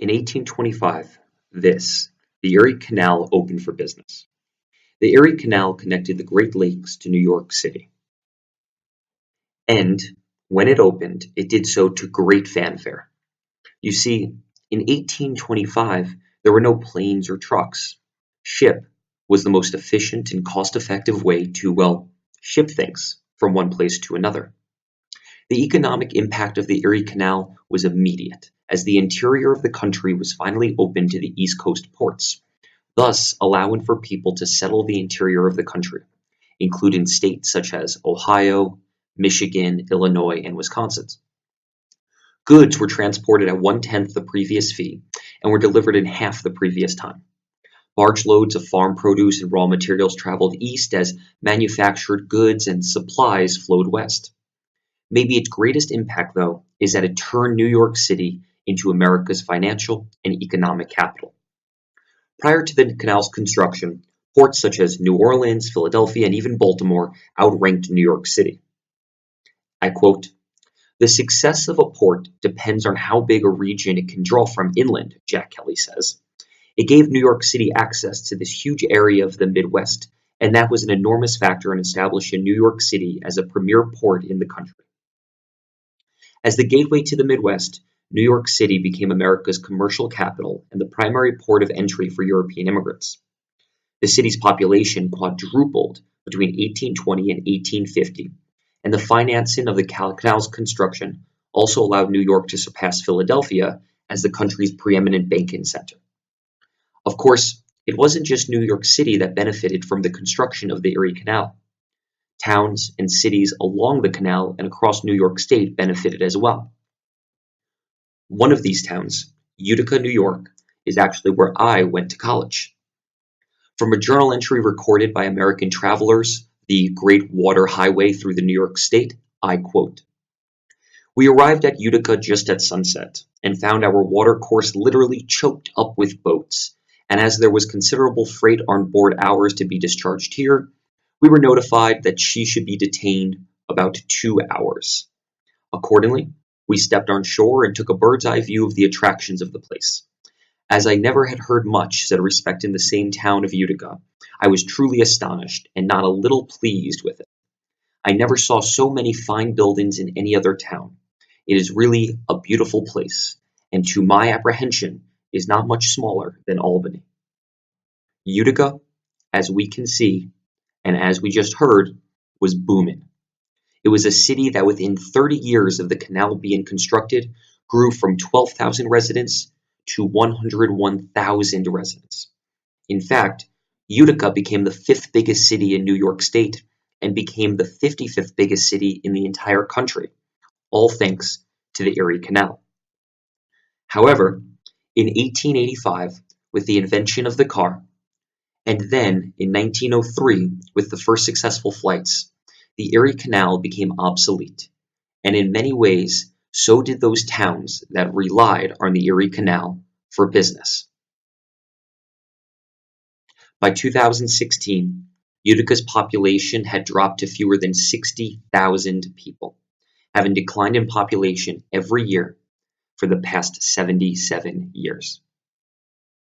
In 1825, the Erie Canal opened for business. The Erie Canal connected the Great Lakes to New York City. And when it opened, it did so to great fanfare. You see, in 1825, there were no planes or trucks. Ship was the most efficient and cost-effective way to, ship things from one place to another. The economic impact of the Erie Canal was immediate, as the interior of the country was finally open to the East Coast ports, thus allowing for people to settle the interior of the country, including states such as Ohio, Michigan, Illinois, and Wisconsin. Goods were transported at 1/10 the previous fee and were delivered in half the previous time. Large loads of farm produce and raw materials traveled east as manufactured goods and supplies flowed west. Maybe its greatest impact, though, is that it turned New York City into America's financial and economic capital. Prior to the canal's construction, ports such as New Orleans, Philadelphia, and even Baltimore outranked New York City. I quote, "The success of a port depends on how big a region it can draw from inland," Jack Kelly says. It gave New York City access to this huge area of the Midwest, and that was an enormous factor in establishing New York City as a premier port in the country. As the gateway to the Midwest, New York City became America's commercial capital and the primary port of entry for European immigrants. The city's population quadrupled between 1820 and 1850, and the financing of the canal's construction also allowed New York to surpass Philadelphia as the country's preeminent banking center. Of course, it wasn't just New York City that benefited from the construction of the Erie Canal. Towns and cities along the canal and across New York State benefited as well. One of these towns, Utica, New York, is actually where I went to college. From a journal entry recorded by American travelers, the Great Water Highway through the New York State, I quote, "We arrived at Utica just at sunset and found our water course literally choked up with boats, and as there was considerable freight on board ours to be discharged here, we were notified that she should be detained about 2 hours. Accordingly, we stepped on shore and took a bird's eye view of the attractions of the place. As I never had heard much said respecting the same town of Utica, I was truly astonished and not a little pleased with it. I never saw so many fine buildings in any other town. It is really a beautiful place, and to my apprehension is not much smaller than Albany." Utica, as we can see, and as we just heard, was booming. It was a city that within 30 years of the canal being constructed grew from 12,000 residents to 101,000 residents. In fact, Utica became the 5th biggest city in New York State and became the 55th biggest city in the entire country, all thanks to the Erie Canal. However, in 1885, with the invention of the car, and then in 1903 with the first successful flights, the Erie Canal became obsolete, and in many ways, so did those towns that relied on the Erie Canal for business. By 2016, Utica's population had dropped to fewer than 60,000 people, having declined in population every year for the past 77 years.